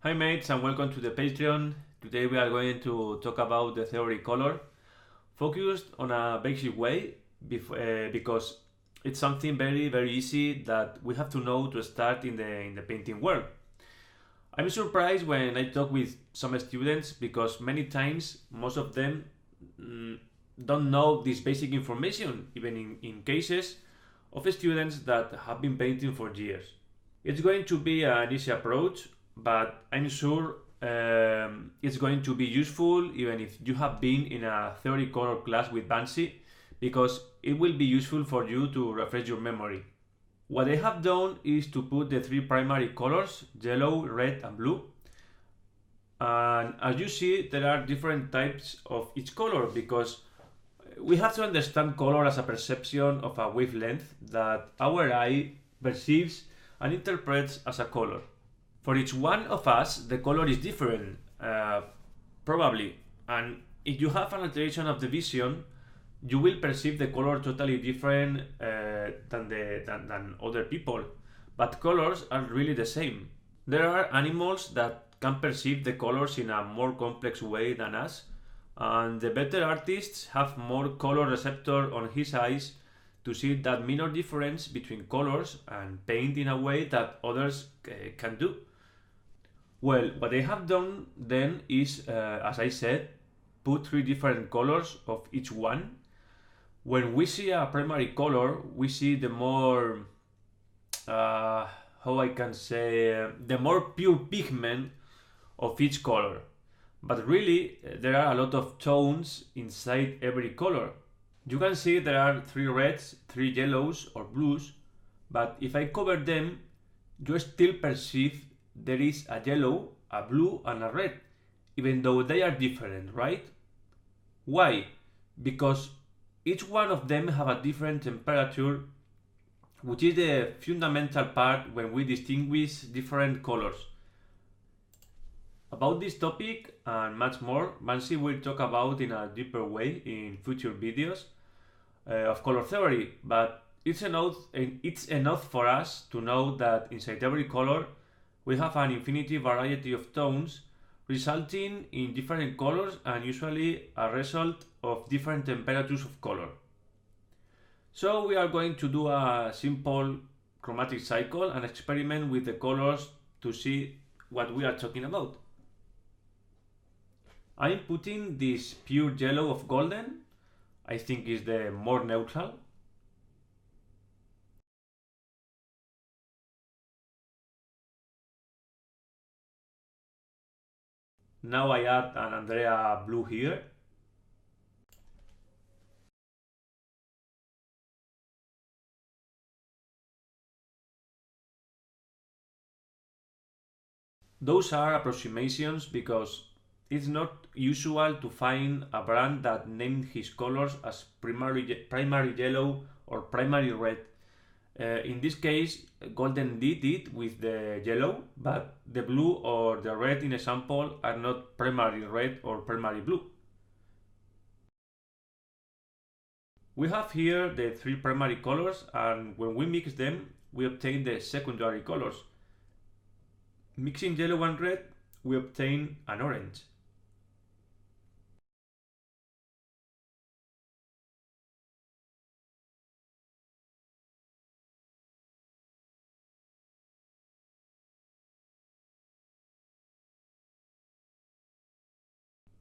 Hi mates and welcome to the Patreon. Today we are going to talk about the theory color, focused on a basic way because it's something very easy that we have to know to start in the painting world. I'm surprised when I talk with some students because many times most of them mm, don't know this basic information, even in cases of students that have been painting for years. It's going to be an easy approach, but I'm sure it's going to be useful even if you have been in a theory color class with Bansi, because it will be useful for you to refresh your memory. What I have done is to put the three primary colors, yellow, red and blue. And as you see, there are different types of each color because we have to understand color as a perception of a wavelength that our eye perceives and interprets as a color. For each one of us, the color is different, probably. And if you have an alteration of the vision, you will perceive the color totally different than other people. But colors are really the same. There are animals that can perceive the colors in a more complex way than us, and the better artists have more color receptor on his eyes to see that minor difference between colors and paint in a way that others can do. Well, what I have done then is, as I said, put three different colors of each one. When we see a primary color, we see the more, how I can say, the more pure pigment of each color. But really, there are a lot of tones inside every color. You can see there are three reds, three yellows or blues, but if I cover them, you still perceive there is a yellow, a blue and a red, even though they are different, right? Why? Because each one of them have a different temperature, which is the fundamental part when we distinguish different colors. About this topic and much more, Bansi will talk about in a deeper way in future videos of color theory, but it's enough for us to know that inside every color we have an infinity variety of tones resulting in different colors and usually a result of different temperatures of color. So we are going to do a simple chromatic cycle and experiment with the colors to see what we are talking about. I'm putting this pure yellow of golden, I think is the more neutral. Now I add an Andrea blue here. Those are approximations because it's not usual to find a brand that named his colors as primary yellow or primary red. In this case, Golden did it with the yellow, but the blue or the red in example are not primary red or primary blue. We have here the three primary colors, and when we mix them, we obtain the secondary colors. Mixing yellow and red, we obtain an orange.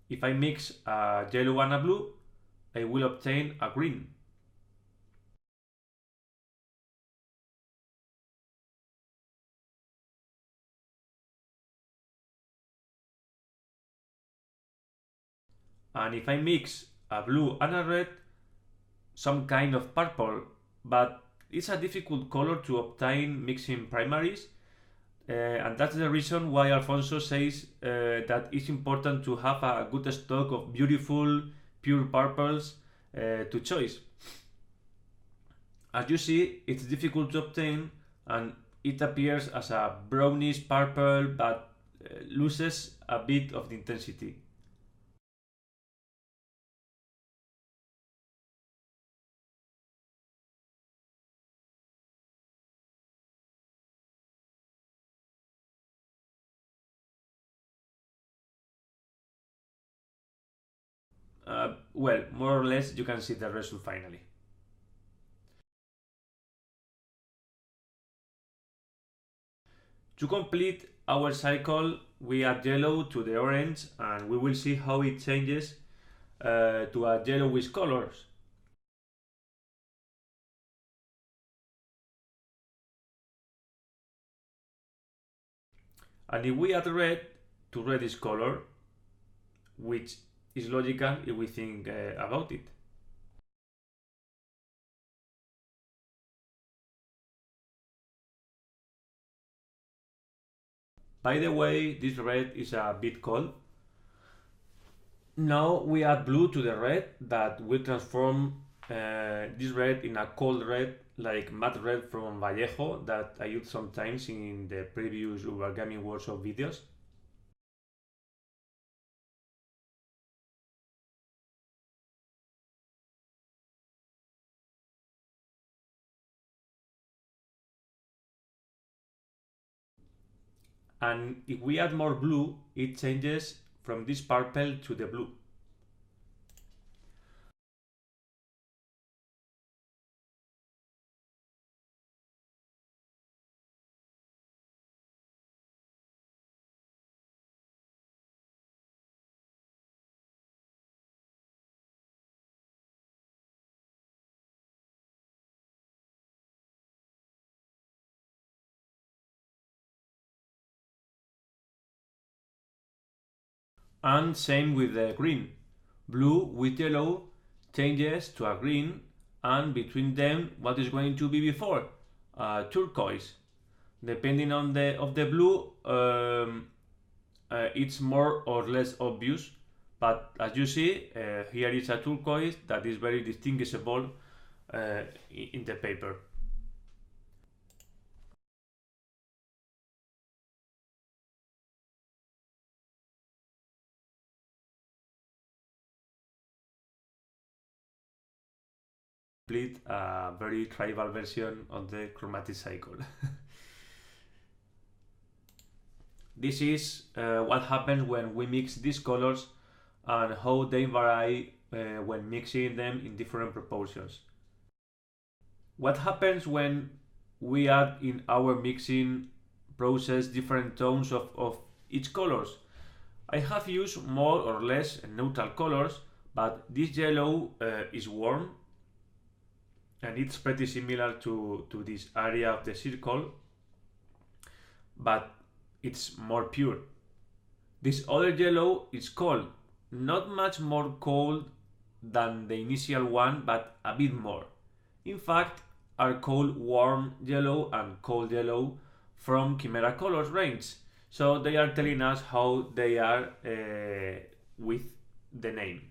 If I mix a yellow and a blue, I will obtain a green. And if I mix a blue and a red, some kind of purple, but it's a difficult color to obtain mixing primaries, and that's the reason why Alfonso says that it's important to have a good stock of beautiful pure purples to choose. As you see, it's difficult to obtain and it appears as a brownish purple but loses a bit of the intensity. well, more or less you can see the result finally. To complete our cycle, we add yellow to the orange and we will see how it changes to a yellowish colors. And if we add red to reddish color, which is logical if we think about it. By the way, this red is a bit cold. Now we add blue to the red that will transform this red in a cold red, like matte red from Vallejo that I used sometimes in the previous Gaming Workshop videos. And if we add more blue, it changes from this purple to the blue. And same with the green. Blue with yellow changes to a green, and between them, what is going to be before? Turquoise. Depending on the blue, it's more or less obvious. But as you see, here is a turquoise that is very distinguishable in the paper. Complete a very tribal version of the chromatic cycle. This is what happens when we mix these colors and how they vary when mixing them in different proportions. What happens when we add in our mixing process different tones of each colors? I have used more or less neutral colors, but this yellow is warm and it's pretty similar to this area of the circle, but it's more pure. This other yellow is cold, not much more cold than the initial one, but a bit more. In fact, are called warm yellow and cold yellow from Chimera Colors range. So they are telling us how they are with the name.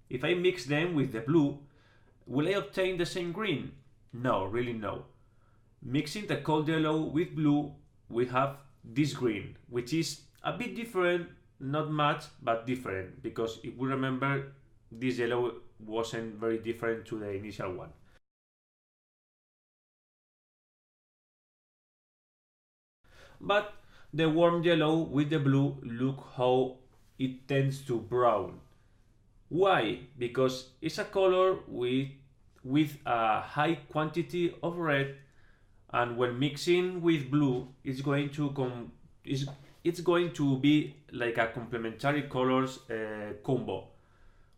If I mix them with the blue, will I obtain the same green? No, really no. Mixing the cold yellow with blue, we have this green, which is a bit different, not much, but different, because if we remember, this yellow wasn't very different to the initial one. But the warm yellow with the blue, look how it tends to brown. Why? Because it's a color with a high quantity of red, and when mixing with blue, it's going to be like a complementary colors combo,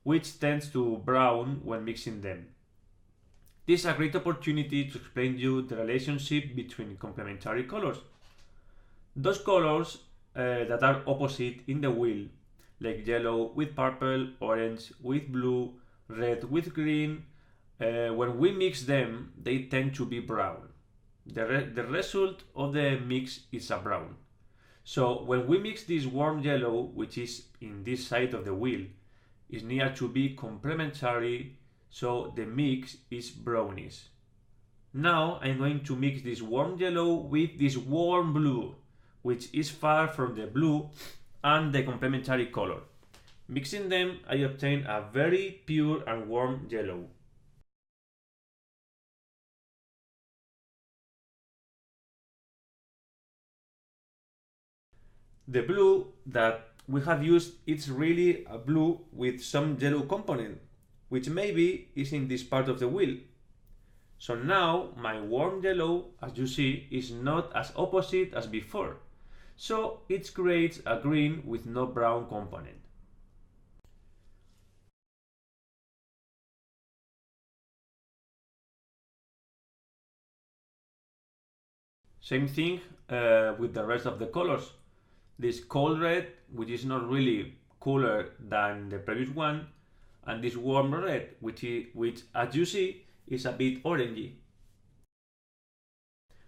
which tends to brown when mixing them. This is a great opportunity to explain to you the relationship between complementary colors. Those colors that are opposite in the wheel, like yellow with purple, orange with blue, red with green, when we mix them, they tend to be brown. The result of the mix is a brown. So when we mix this warm yellow, which is in this side of the wheel, is near to be complementary, so the mix is brownish. Now I'm going to mix this warm yellow with this warm blue, which is far from the blue and the complementary color. Mixing them, I obtain a very pure and warm yellow. The blue that we have used it's really a blue with some yellow component, which maybe is in this part of the wheel. So now my warm yellow, as you see, is not as opposite as before. So it creates a green with no brown component. Same thing with the rest of the colors. This cold red, which is not really cooler than the previous one, and this warm red, which as you see is a bit orangey.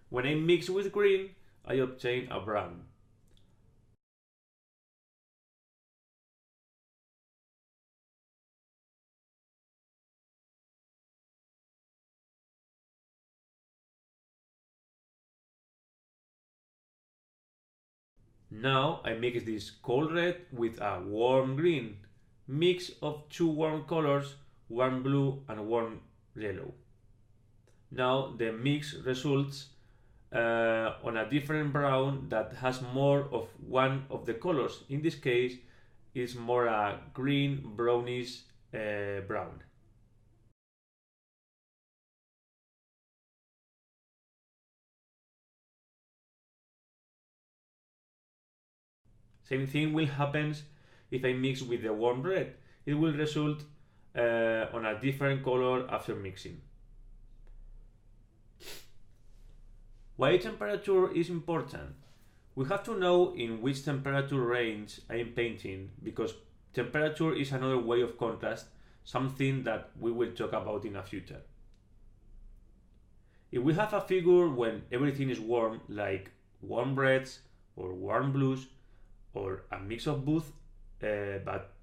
When I mix with green, I obtain a brown. Now I mix this cold red with a warm green, mix of two warm colors, warm blue and warm yellow. Now the mix results on a different brown that has more of one of the colors. In this case, it's more a green brownish brown. Same thing will happen if I mix with the warm red. It will result on a different color after mixing. Why temperature is important? We have to know in which temperature range I am painting, because temperature is another way of contrast, something that we will talk about in the future. If we have a figure when everything is warm, like warm reds or warm blues, or a mix of both, but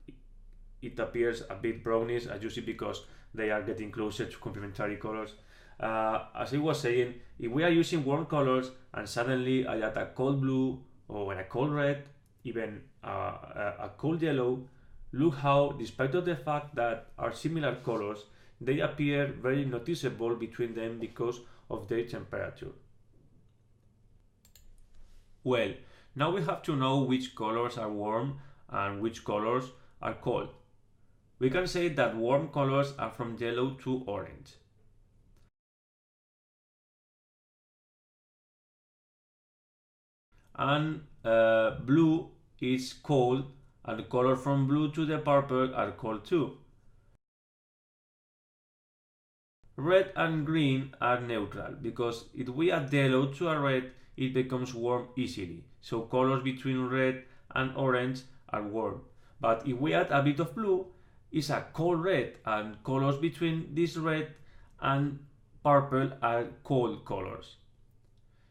it appears a bit brownish, as you see, because they are getting closer to complementary colors. As I was saying, if we are using warm colors and suddenly I add a cold blue or a cold red, even a cold yellow, look how, despite of the fact that are similar colors, they appear very noticeable between them because of their temperature. Well, now we have to know which colors are warm and which colors are cold. We can say that warm colors are from yellow to orange. And blue is cold, and the color from blue to the purple are cold too. Red and green are neutral, because if we add yellow to a red, it becomes warm easily. So colors between red and orange are warm. But if we add a bit of blue, it's a cold red, and colors between this red and purple are cold colors.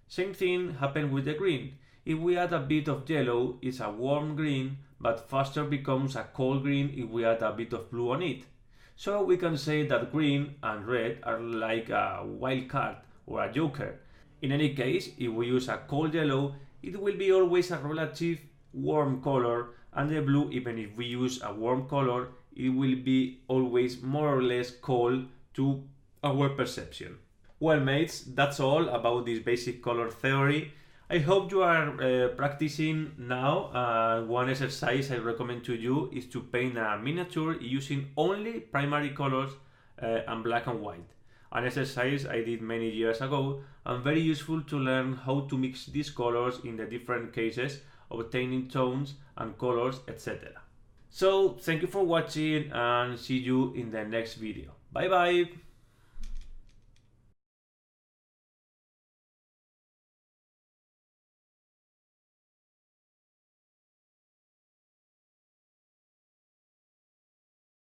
Same thing happens with the green. If we add a bit of yellow, it's a warm green, but faster becomes a cold green if we add a bit of blue on it. So we can say that green and red are like a wild card or a joker. In any case, if we use a cold yellow, it will be always a relative warm color, and the blue, even if we use a warm color, it will be always more or less cold to our perception. Well mates, that's all about this basic color theory. I hope you are practicing now. One exercise I recommend to you is to paint a miniature using only primary colors and black and white. An exercise I did many years ago, and very useful to learn how to mix these colors in the different cases, obtaining tones and colors, etc. So thank you for watching, and see you in the next video. Bye bye!